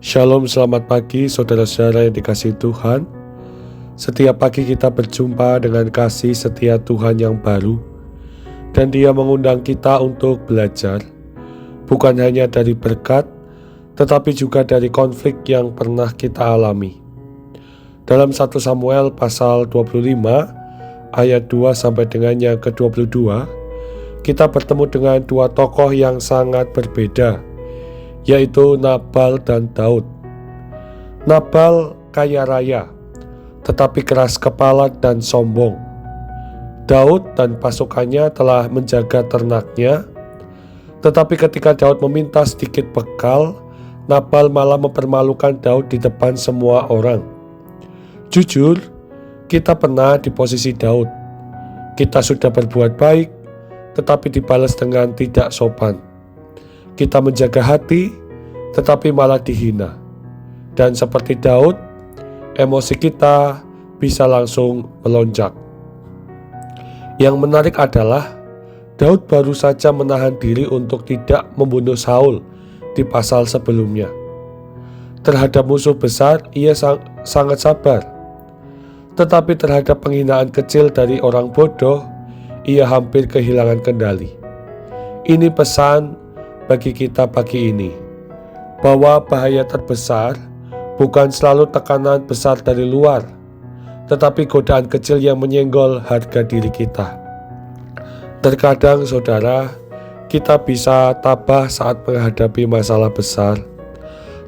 Shalom, selamat pagi saudara-saudara yang dikasihi Tuhan. Setiap pagi kita berjumpa dengan kasih setia Tuhan yang baru, dan Dia mengundang kita untuk belajar, bukan hanya dari berkat, tetapi juga dari konflik yang pernah kita alami. Dalam 1 Samuel pasal 25 ayat 2 sampai dengan yang ke-22, kita bertemu dengan dua tokoh yang sangat berbeda, yaitu Nabal dan Daud. Nabal kaya raya, tetapi keras kepala dan sombong. Daud dan pasukannya telah menjaga ternaknya, tetapi ketika Daud meminta sedikit bekal, Nabal malah mempermalukan Daud di depan semua orang. Jujur, kita pernah di posisi Daud. Kita sudah berbuat baik, tetapi dibalas dengan tidak sopan. Kita menjaga hati, tetapi malah dihina. Dan seperti Daud, emosi kita bisa langsung melonjak. Yang menarik adalah, Daud baru saja menahan diri untuk tidak membunuh Saul di pasal sebelumnya. Terhadap musuh besar, ia sangat sabar. Tetapi terhadap penghinaan kecil dari orang bodoh, ia hampir kehilangan kendali. Ini pesan bagi kita pagi ini, bahwa bahaya terbesar bukan selalu tekanan besar dari luar, tetapi godaan kecil yang menyenggol harga diri kita. Terkadang saudara, kita bisa tabah saat menghadapi masalah besar,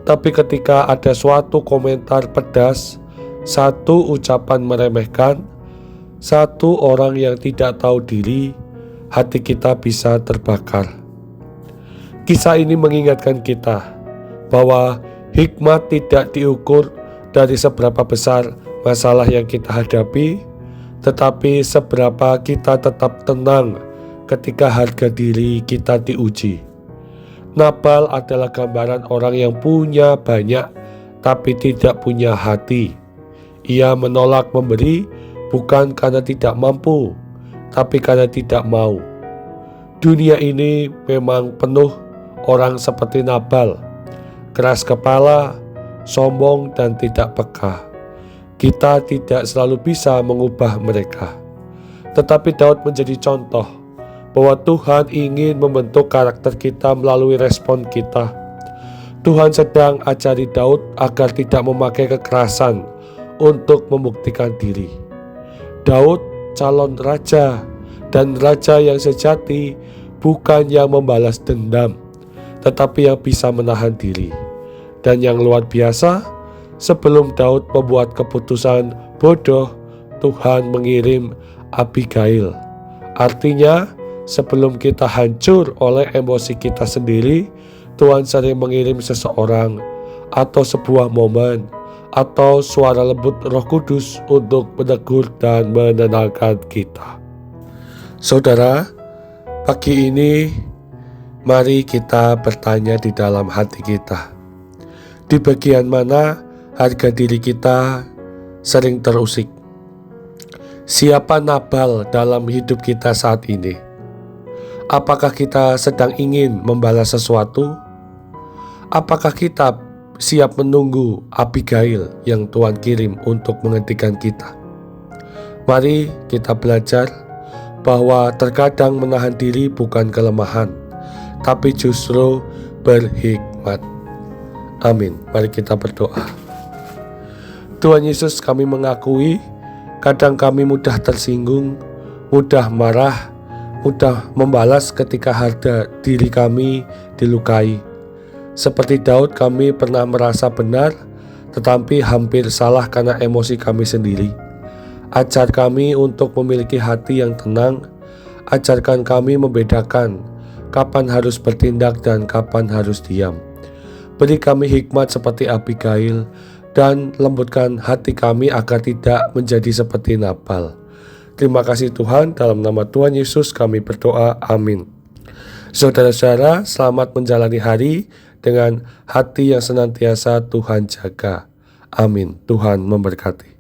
tapi ketika ada suatu komentar pedas, satu ucapan meremehkan, satu orang yang tidak tahu diri, hati kita bisa terbakar. Kisah ini mengingatkan kita bahwa hikmat tidak diukur dari seberapa besar masalah yang kita hadapi, tetapi seberapa kita tetap tenang ketika harga diri kita diuji. Nabal adalah gambaran orang yang punya banyak tapi tidak punya hati. Ia menolak memberi bukan karena tidak mampu, tapi karena tidak mau. Dunia ini memang penuh orang seperti Nabal, keras kepala, sombong, dan tidak peka. Kita tidak selalu bisa mengubah mereka. Tetapi Daud menjadi contoh bahwa Tuhan ingin membentuk karakter kita melalui respon kita. Tuhan sedang ajari Daud agar tidak memakai kekerasan untuk membuktikan diri. Daud calon raja, dan raja yang sejati bukan yang membalas dendam, tetapi yang bisa menahan diri. Dan yang luar biasa, sebelum Daud membuat keputusan bodoh, Tuhan mengirim Abigail. Artinya, sebelum kita hancur oleh emosi kita sendiri, Tuhan sering mengirim seseorang atau sebuah momen atau suara lembut Roh Kudus untuk menegur dan menenangkan kita. Saudara, pagi ini mari kita bertanya di dalam hati kita, di bagian mana harga diri kita sering terusik? Siapa Nabal dalam hidup kita saat ini? Apakah kita sedang ingin membalas sesuatu? Apakah kita siap menunggu Abigail yang Tuhan kirim untuk menghentikan kita? Mari kita belajar bahwa terkadang menahan diri bukan kelemahan, tapi justru berhikmat. Amin. Mari kita berdoa. Tuhan Yesus, kami mengakui kadang kami mudah tersinggung, mudah marah, mudah membalas ketika harga diri kami dilukai. Seperti Daud, kami pernah merasa benar, tetapi hampir salah karena emosi kami sendiri. Ajar kami untuk memiliki hati yang tenang. Ajarkan kami membedakan kapan harus bertindak dan kapan harus diam. Beri kami hikmat seperti Abigail, dan lembutkan hati kami agar tidak menjadi seperti Nabal. Terima kasih Tuhan, dalam nama Tuhan Yesus kami berdoa, amin. Saudara-saudara, selamat menjalani hari dengan hati yang senantiasa Tuhan jaga. Amin. Tuhan memberkati.